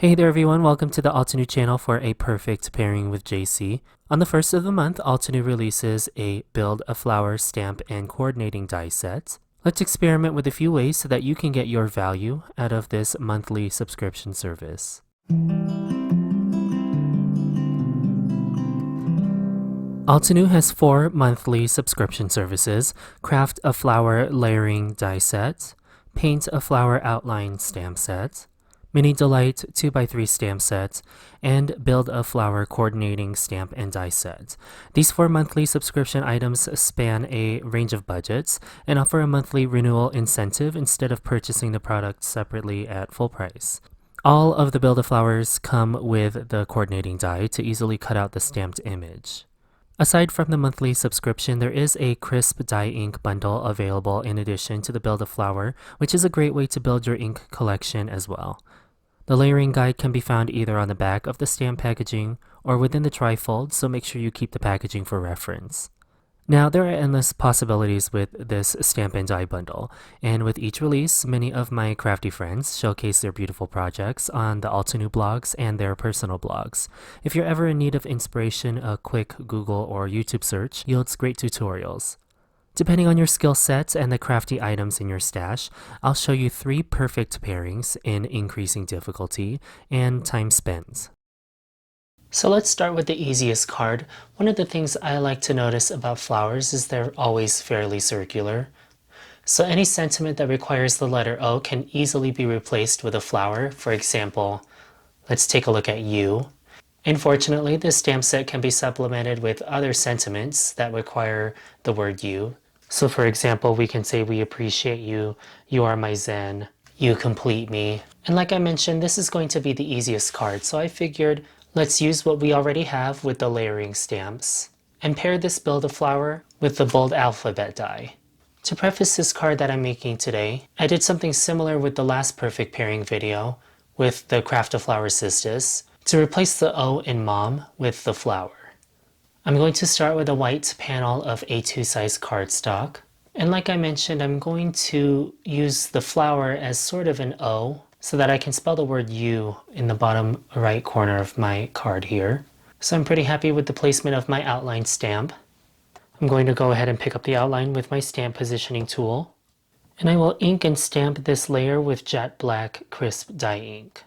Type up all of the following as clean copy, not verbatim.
Hey there everyone, welcome to the Altenew channel for a perfect pairing with Jaycee. On the first of the month, Altenew releases a Build a Flower stamp and coordinating die set. Let's experiment with a few ways so that you can get your value out of this monthly subscription service. Altenew has 4 monthly subscription services: Craft a Flower layering die set, Paint a Flower outline stamp set, Mini Delight 2x3 stamp set, and Build a Flower coordinating stamp and die set. These 4 monthly subscription items span a range of budgets and offer a monthly renewal incentive instead of purchasing the product separately at full price. All of the Build a Flowers come with the coordinating die to easily cut out the stamped image. Aside from the monthly subscription, there is a crisp dye ink bundle available in addition to the Build a Flower, which is a great way to build your ink collection as well. The layering guide can be found either on the back of the stamp packaging or within the trifold, so make sure you keep the packaging for reference. Now, there are endless possibilities with this stamp and die bundle, and with each release, many of my crafty friends showcase their beautiful projects on the Altenew blogs and their personal blogs. If you're ever in need of inspiration, a quick Google or YouTube search yields great tutorials. Depending on your skill set and the crafty items in your stash, I'll show you 3 perfect pairings in increasing difficulty and time spent. So let's start with the easiest card. One of the things I like to notice about flowers is they're always fairly circular. So any sentiment that requires the letter O can easily be replaced with a flower. For example, let's take a look at U. Unfortunately, this stamp set can be supplemented with other sentiments that require the word you. So for example, we can say, "We appreciate you, you are my zen, you complete me." And like I mentioned, this is going to be the easiest card, so I figured let's use what we already have with the layering stamps and pair this Build a Flower with the bold alphabet die. To preface this card that I'm making today, I did something similar with the last perfect pairing video with the Craft a Flower Sisters, to replace the O in mom with the flower. I'm going to start with a white panel of A2 size cardstock. And like I mentioned, I'm going to use the flower as sort of an O so that I can spell the word you in the bottom right corner of my card here. So I'm pretty happy with the placement of my outline stamp. I'm going to go ahead and pick up the outline with my stamp positioning tool. And I will ink and stamp this layer with jet black crisp dye ink.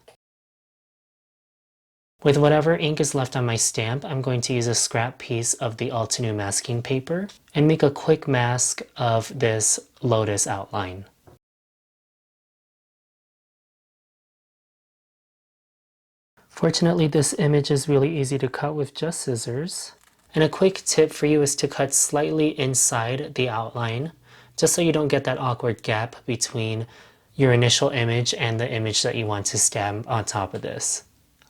With whatever ink is left on my stamp, I'm going to use a scrap piece of the Altenew masking paper and make a quick mask of this Lotus outline. Fortunately, this image is really easy to cut with just scissors. And a quick tip for you is to cut slightly inside the outline, just so you don't get that awkward gap between your initial image and the image that you want to stamp on top of this.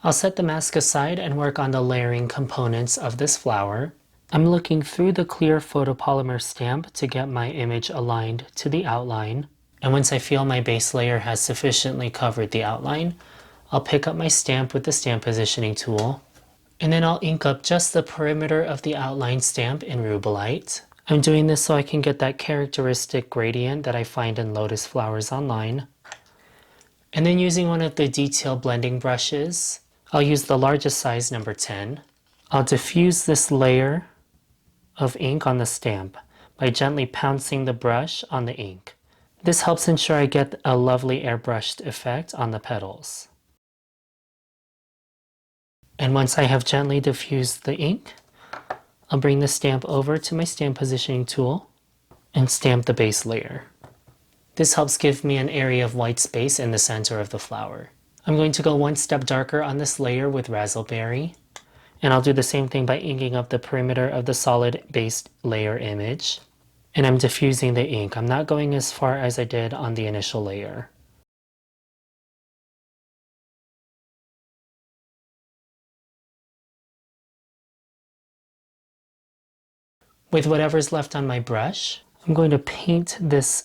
I'll set the mask aside and work on the layering components of this flower. I'm looking through the clear photopolymer stamp to get my image aligned to the outline. And once I feel my base layer has sufficiently covered the outline, I'll pick up my stamp with the stamp positioning tool. And then I'll ink up just the perimeter of the outline stamp in Rubelite. I'm doing this so I can get that characteristic gradient that I find in Lotus flowers online. And then using one of the detail blending brushes, I'll use the largest size, number 10. I'll diffuse this layer of ink on the stamp by gently pouncing the brush on the ink. This helps ensure I get a lovely airbrushed effect on the petals. And once I have gently diffused the ink, I'll bring the stamp over to my stamp positioning tool and stamp the base layer. This helps give me an area of white space in the center of the flower. I'm going to go one step darker on this layer with Razzleberry, and I'll do the same thing by inking up the perimeter of the solid base layer image. And I'm diffusing the ink. I'm not going as far as I did on the initial layer. With whatever's left on my brush, I'm going to paint this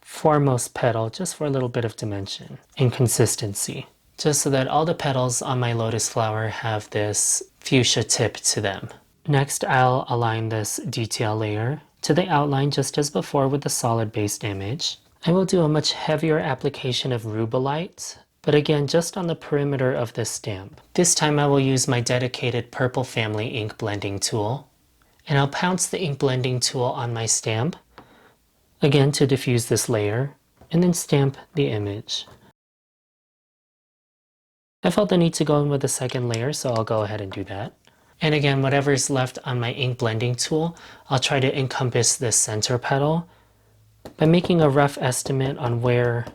foremost petal just for a little bit of dimension and consistency, just so that all the petals on my lotus flower have this fuchsia tip to them. Next, I'll align this detail layer to the outline just as before with the solid based image. I will do a much heavier application of Rubelite but again, just on the perimeter of this stamp. This time I will use my dedicated Purple Family ink blending tool, and I'll pounce the ink blending tool on my stamp, again to diffuse this layer, and then stamp the image. I felt the need to go in with a second layer, so I'll go ahead and do that. And again, whatever's left on my ink blending tool, I'll try to encompass this center petal by making a rough estimate on where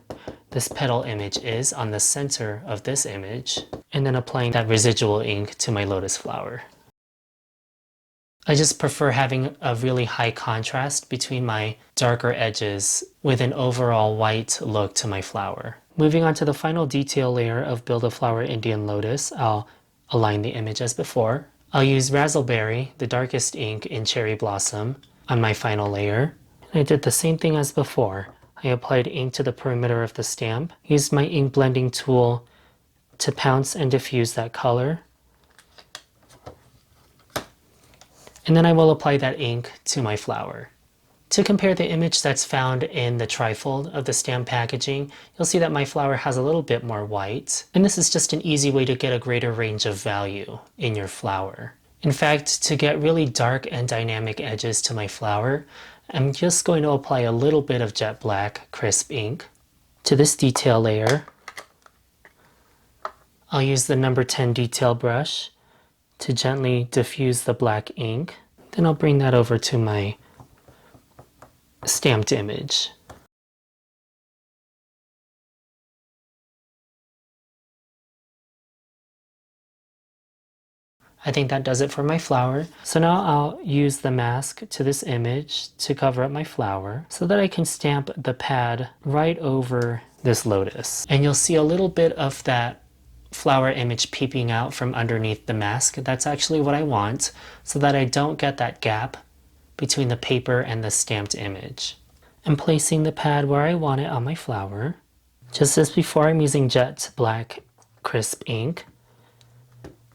this petal image is on the center of this image, and then applying that residual ink to my lotus flower. I just prefer having a really high contrast between my darker edges with an overall white look to my flower. Moving on to the final detail layer of Build a Flower Indian Lotus, I'll align the image as before. I'll use Razzleberry, the darkest ink in Cherry Blossom, on my final layer. And I did the same thing as before. I applied ink to the perimeter of the stamp, used my ink blending tool to pounce and diffuse that color. And then I will apply that ink to my flower. To compare the image that's found in the trifold of the stamp packaging, you'll see that my flower has a little bit more white. And this is just an easy way to get a greater range of value in your flower. In fact, to get really dark and dynamic edges to my flower, I'm just going to apply a little bit of jet black crisp ink to this detail layer. I'll use the number 10 detail brush to gently diffuse the black ink. Then I'll bring that over to my stamped image. I think that does it for my flower. So now I'll use the mask to this image to cover up my flower so that I can stamp the pad right over this lotus. And you'll see a little bit of that flower image peeping out from underneath the mask. That's actually what I want, so that I don't get that gap between the paper and the stamped image. I'm placing the pad where I want it on my flower. Just as before, I'm using jet black crisp ink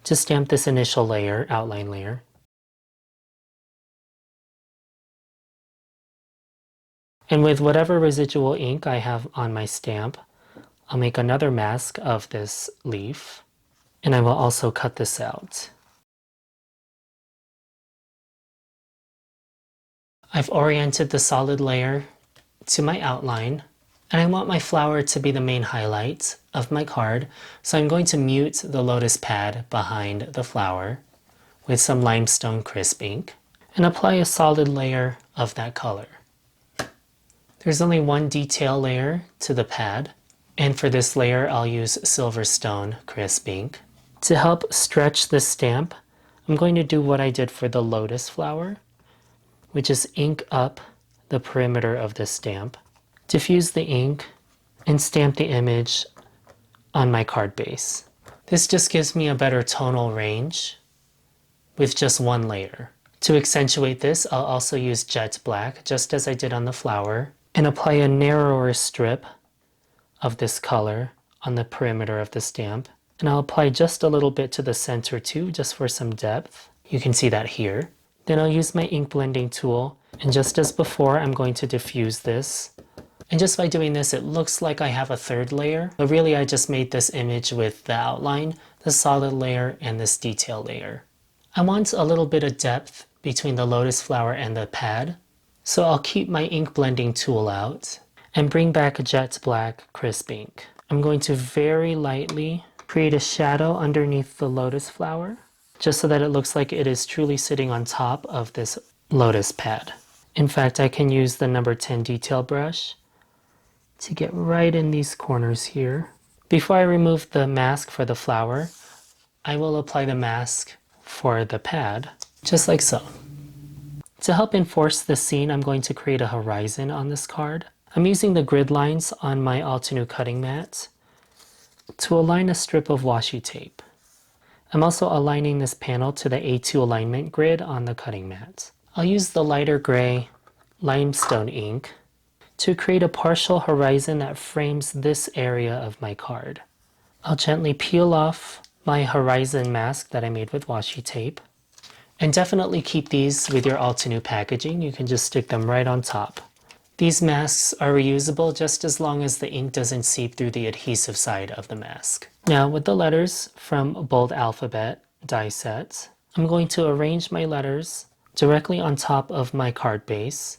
to stamp this initial layer, outline layer. And with whatever residual ink I have on my stamp, I'll make another mask of this leaf, and I will also cut this out. I've oriented the solid layer to my outline, and I want my flower to be the main highlight of my card, so I'm going to mute the lotus pad behind the flower with some limestone crisp ink and apply a solid layer of that color. There's only one detail layer to the pad, and for this layer I'll use Silverstone crisp ink. To help stretch this stamp, I'm going to do what I did for the lotus flower, which is ink up the perimeter of this stamp, diffuse the ink, and stamp the image on my card base. This just gives me a better tonal range with just one layer. To accentuate this, I'll also use jet black, just as I did on the flower, and apply a narrower strip of this color on the perimeter of the stamp. And I'll apply just a little bit to the center too, just for some depth. You can see that here. Then I'll use my ink blending tool, and just as before, I'm going to diffuse this. And just by doing this, it looks like I have a third layer, but really I just made this image with the outline, the solid layer, and this detail layer. I want a little bit of depth between the lotus flower and the pad, so I'll keep my ink blending tool out and bring back a jet black crisp ink. I'm going to very lightly create a shadow underneath the lotus flower, just so that it looks like it is truly sitting on top of this lotus pad. In fact, I can use the number 10 detail brush to get right in these corners here. Before I remove the mask for the flower, I will apply the mask for the pad, just like so. To help enforce the scene, I'm going to create a horizon on this card. I'm using the grid lines on my Altenew cutting mat to align a strip of washi tape. I'm also aligning this panel to the A2 alignment grid on the cutting mat. I'll use the lighter gray limestone ink to create a partial horizon that frames this area of my card. I'll gently peel off my horizon mask that I made with washi tape. And definitely keep these with your Altenew packaging. You can just stick them right on top. These masks are reusable just as long as the ink doesn't seep through the adhesive side of the mask. Now with the letters from Bold Alphabet die set, I'm going to arrange my letters directly on top of my card base.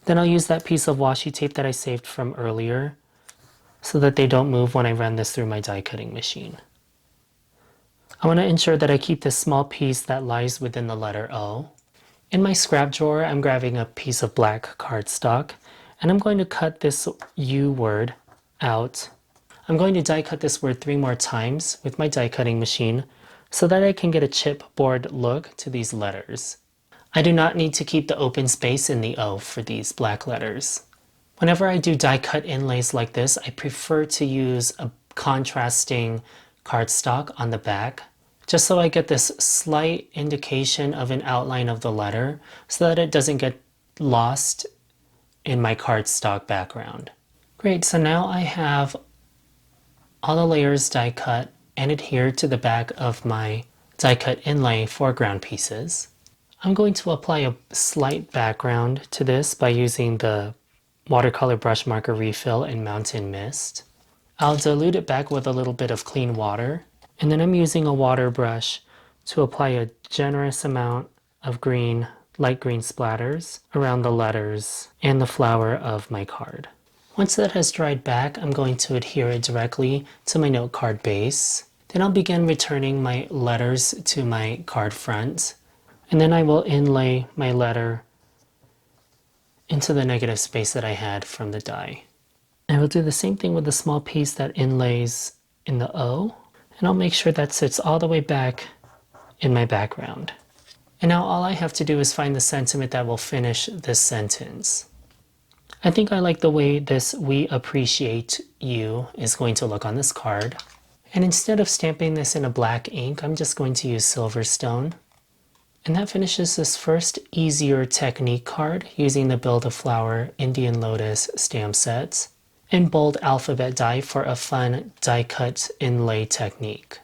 Then I'll use that piece of washi tape that I saved from earlier so that they don't move when I run this through my die cutting machine. I want to ensure that I keep this small piece that lies within the letter O. In my scrap drawer, I'm grabbing a piece of black cardstock and I'm going to cut this U word out. I'm going to die cut this word 3 more times with my die cutting machine so that I can get a chipboard look to these letters. I do not need to keep the open space in the O for these black letters. Whenever I do die cut inlays like this, I prefer to use a contrasting cardstock on the back, just so I get this slight indication of an outline of the letter so that it doesn't get lost in my cardstock background. Great, so now I have all the layers die cut and adhered to the back of my die cut inlay foreground pieces. I'm going to apply a slight background to this by using the watercolor brush marker refill in Mountain Mist. I'll dilute it back with a little bit of clean water, and then I'm using a water brush to apply a generous amount of green, light green splatters around the letters and the flower of my card. Once that has dried back, I'm going to adhere it directly to my note card base. Then I'll begin returning my letters to my card front, and then I will inlay my letter into the negative space that I had from the die. I will do the same thing with the small piece that inlays in the O, and I'll make sure that sits all the way back in my background. And now all I have to do is find the sentiment that will finish this sentence. I think I like the way this "We appreciate you" is going to look on this card. And instead of stamping this in a black ink, I'm just going to use Silverstone. And that finishes this first easier technique card using the Build a Flower Indian Lotus stamp sets and Bold Alphabet die for a fun die cut inlay technique.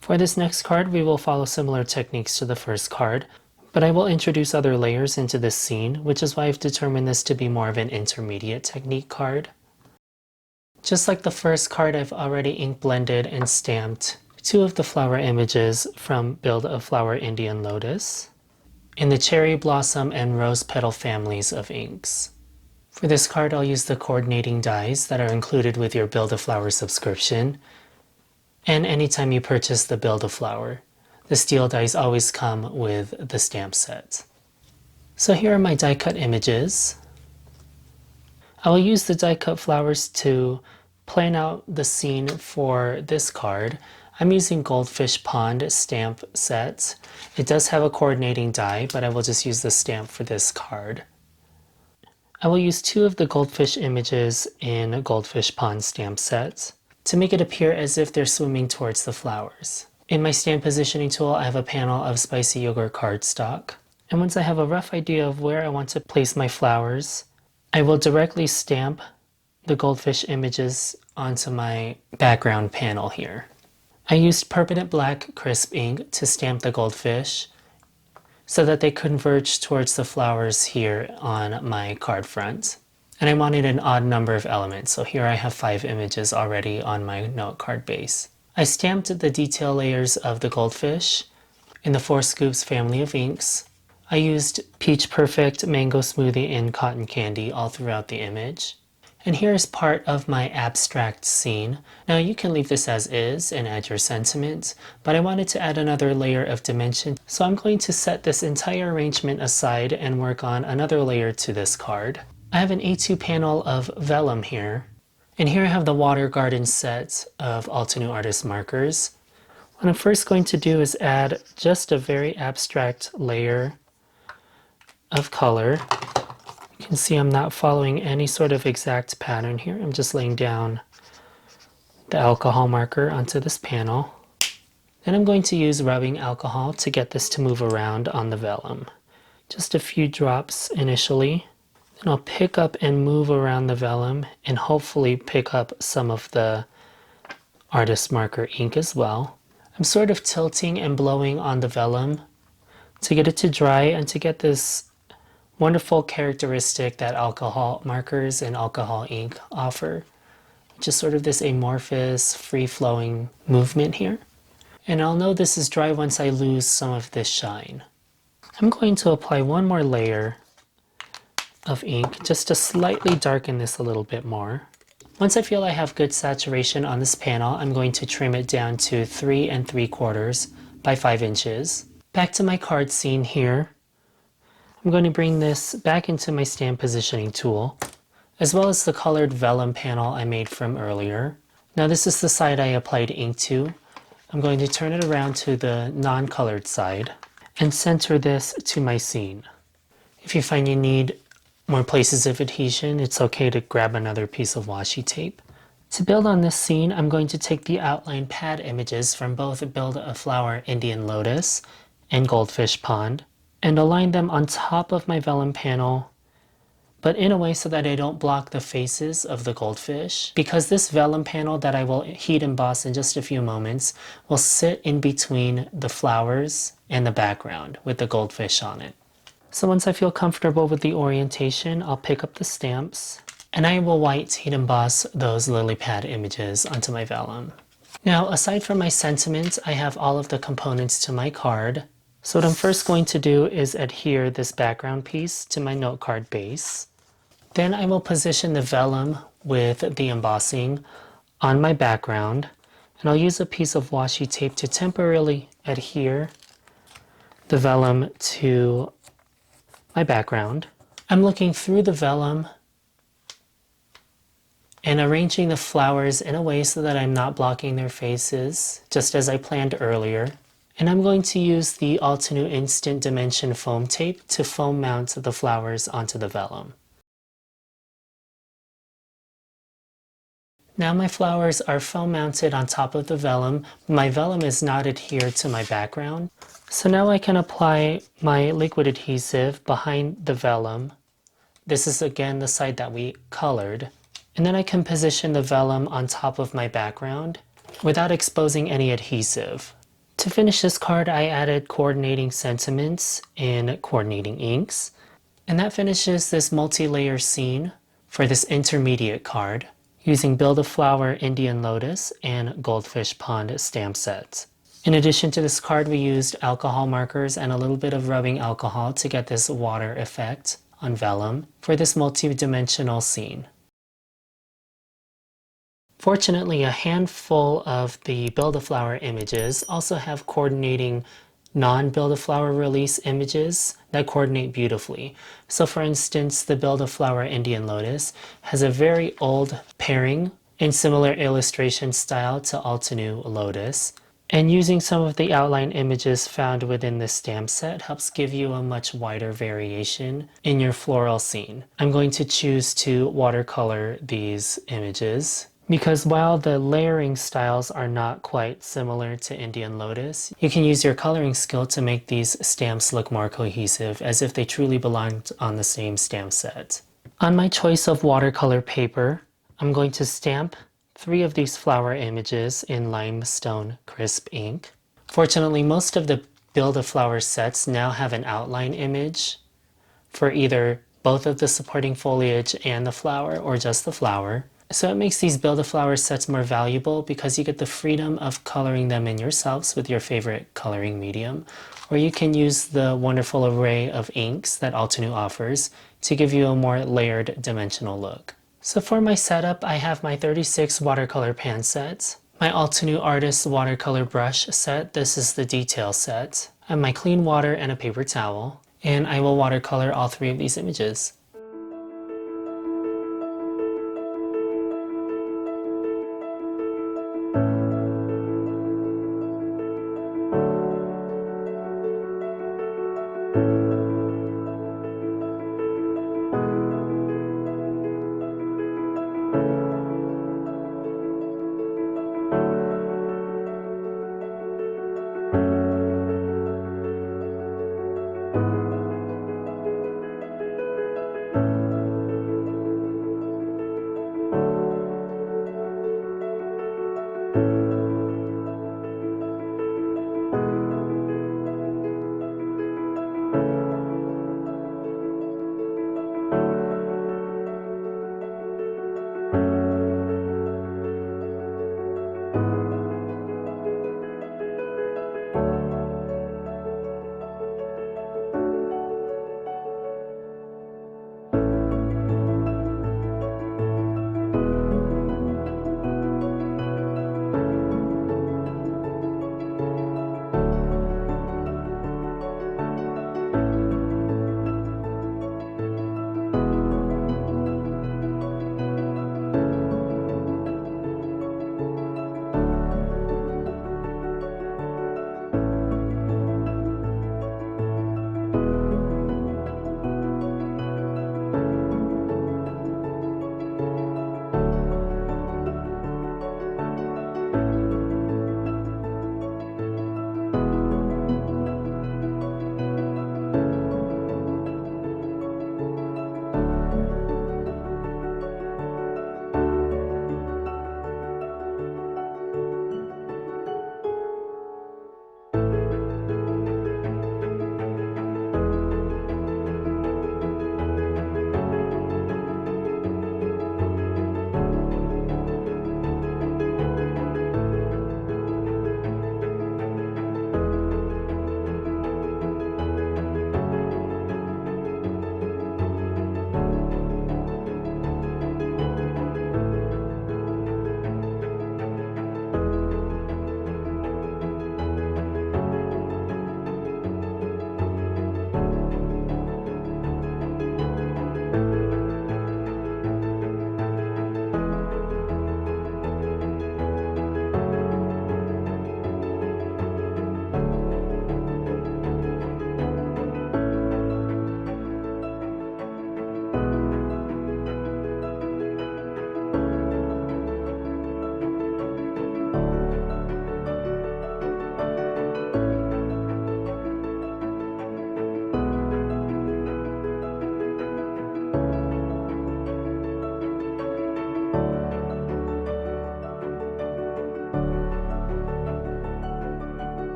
For this next card, we will follow similar techniques to the first card, but I will introduce other layers into this scene, which is why I've determined this to be more of an intermediate technique card. Just like the first card, I've already ink blended and stamped 2 of the flower images from Build a Flower Indian Lotus in the cherry blossom and rose petal families of inks. For this card, I'll use the coordinating dies that are included with your Build a Flower subscription, and anytime you purchase the Build a Flower. The steel dies always come with the stamp set. So here are my die cut images. I will use the die cut flowers to plan out the scene for this card. I'm using Goldfish Pond stamp set. It does have a coordinating die, but I will just use the stamp for this card. I will use 2 of the goldfish images in Goldfish Pond stamp set to make it appear as if they're swimming towards the flowers. In my stamp positioning tool, I have a panel of spicy yogurt cardstock. And once I have a rough idea of where I want to place my flowers, I will directly stamp the goldfish images onto my background panel here. I used permanent black crisp ink to stamp the goldfish so that they converge towards the flowers here on my card front. And I wanted an odd number of elements, so here I have 5 images already on my note card base. I stamped the detail layers of the goldfish in the 4 Scoops family of inks. I used Peach Perfect Mango Smoothie and Cotton Candy all throughout the image. And here is part of my abstract scene. Now you can leave this as is and add your sentiment, but I wanted to add another layer of dimension, so I'm going to set this entire arrangement aside and work on another layer to this card. I have an A2 panel of vellum here, and here I have the Water Garden set of Altenew artist markers. What I'm first going to do is add just a very abstract layer of color. You can see I'm not following any sort of exact pattern here. I'm just laying down the alcohol marker onto this panel. Then I'm going to use rubbing alcohol to get this to move around on the vellum. Just a few drops initially. Then I'll pick up and move around the vellum and hopefully pick up some of the artist marker ink as well. I'm sort of tilting and blowing on the vellum to get it to dry and to get this wonderful characteristic that alcohol markers and alcohol ink offer, which is sort of this amorphous, free-flowing movement here. And I'll know this is dry once I lose some of this shine. I'm going to apply one more layer of ink just to slightly darken this a little bit more. Once I feel I have good saturation on this panel, I'm going to trim it down to 3 3/4 by 5 inches. Back to my card scene here. I'm going to bring this back into my stamp positioning tool, as well as the colored vellum panel I made from earlier. Now this is the side I applied ink to. I'm going to turn it around to the non-colored side and center this to my scene. If you find you need more places of adhesion, it's okay to grab another piece of washi tape. To build on this scene, I'm going to take the outline pad images from both Build a Flower Indian Lotus and Goldfish Pond and align them on top of my vellum panel, but in a way so that I don't block the faces of the goldfish, because this vellum panel that I will heat emboss in just a few moments will sit in between the flowers and the background with the goldfish on it. So once I feel comfortable with the orientation, I'll pick up the stamps and I will white heat emboss those lily pad images onto my vellum. Now, aside from my sentiment, I have all of the components to my card. So what I'm first going to do is adhere this background piece to my note card base. Then I will position the vellum with the embossing on my background, and I'll use a piece of washi tape to temporarily adhere the vellum to my background. I'm looking through the vellum and arranging the flowers in a way so that I'm not blocking their faces, just as I planned earlier. And I'm going to use the Altenew Instant Dimension foam tape to foam mount the flowers onto the vellum. Now my flowers are foam mounted on top of the vellum. My vellum is not adhered to my background. So now I can apply my liquid adhesive behind the vellum. This is again the side that we colored. And then I can position the vellum on top of my background without exposing any adhesive. To finish this card, I added coordinating sentiments and coordinating inks. And that finishes this multi-layer scene for this intermediate card using Build a Flower Indian Lotus and Goldfish Pond stamp sets. In addition to this card, we used alcohol markers and a little bit of rubbing alcohol to get this water effect on vellum for this multi-dimensional scene. Fortunately, a handful of the Build-A-Flower images also have coordinating non-Build-A-Flower release images that coordinate beautifully. So for instance, the Build-A-Flower Indian Lotus has a very old pairing in similar illustration style to Altenew Lotus. And using some of the outline images found within this stamp set helps give you a much wider variation in your floral scene. I'm going to choose to watercolor these images, because while the layering styles are not quite similar to Indian Lotus, you can use your coloring skill to make these stamps look more cohesive, as if they truly belonged on the same stamp set. On my choice of watercolor paper, I'm going to stamp 3 of these flower images in limestone crisp ink. Fortunately, most of the Build-A-Flower sets now have an outline image for either both of the supporting foliage and the flower, or just the flower. So it makes these Build-A-Flower sets more valuable because you get the freedom of coloring them in yourselves with your favorite coloring medium, or you can use the wonderful array of inks that Altenew offers to give you a more layered dimensional look. So for my setup, I have my 36 watercolor pan sets, my Altenew Artist watercolor brush set, this is the detail set, and my clean water and a paper towel, and I will watercolor all 3 of these images.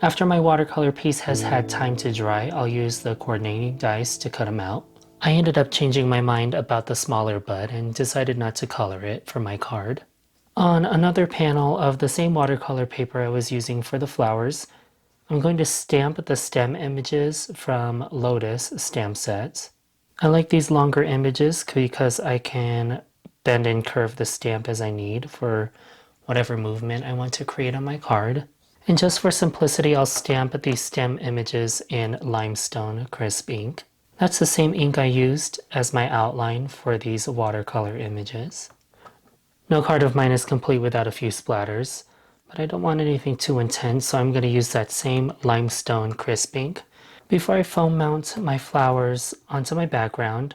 After my watercolor piece has had time to dry, I'll use the coordinating dies to cut them out. I ended up changing my mind about the smaller bud and decided not to color it for my card. On another panel of the same watercolor paper I was using for the flowers, I'm going to stamp the stem images from Lotus stamp sets. I like these longer images because I can bend and curve the stamp as I need for whatever movement I want to create on my card. And just for simplicity, I'll stamp these stem images in limestone crisp ink. That's the same ink I used as my outline for these watercolor images. No card of mine is complete without a few splatters, but I don't want anything too intense, so I'm going to use that same limestone crisp ink. Before I foam mount my flowers onto my background,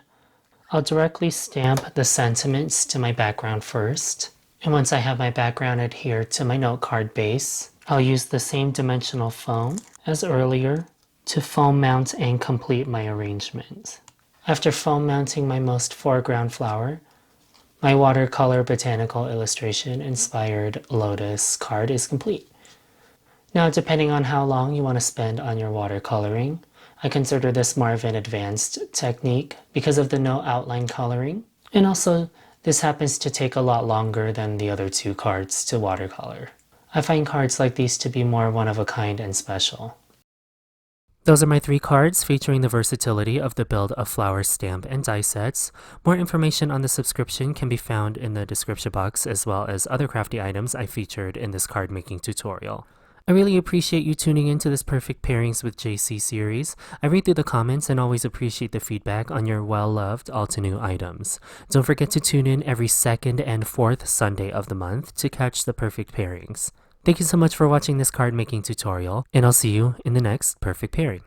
I'll directly stamp the sentiments to my background first. And once I have my background adhered to my note card base, I'll use the same dimensional foam as earlier to foam mount and complete my arrangement. After foam mounting my most foreground flower, my watercolor botanical illustration inspired Lotus card is complete. Now, depending on how long you want to spend on your watercoloring, I consider this more of an advanced technique because of the no outline coloring. And also, this happens to take a lot longer than the other two cards to watercolor. I find cards like these to be more one of a kind and special. Those are my 3 cards featuring the versatility of the build of flower stamp and die sets. More information on the subscription can be found in the description box, as well as other crafty items I featured in this card making tutorial. I really appreciate you tuning into this Perfect Pairings with Jaycee series. I read through the comments and always appreciate the feedback on your well-loved Altenew items. Don't forget to tune in every 2nd and 4th Sunday of the month to catch the Perfect Pairings. Thank you so much for watching this card making tutorial, and I'll see you in the next Perfect Pairing.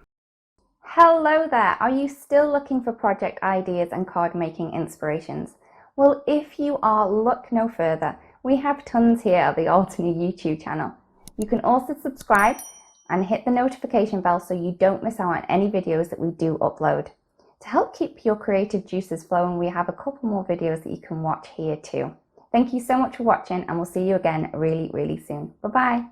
Hello there! Are you still looking for project ideas and card making inspirations? Well, if you are, look no further. We have tons here at the Altenew YouTube channel. You can also subscribe and hit the notification bell so you don't miss out on any videos that we do upload. To help keep your creative juices flowing, we have a couple more videos that you can watch here too. Thank you so much for watching, and we'll see you again really, really soon. Bye-bye.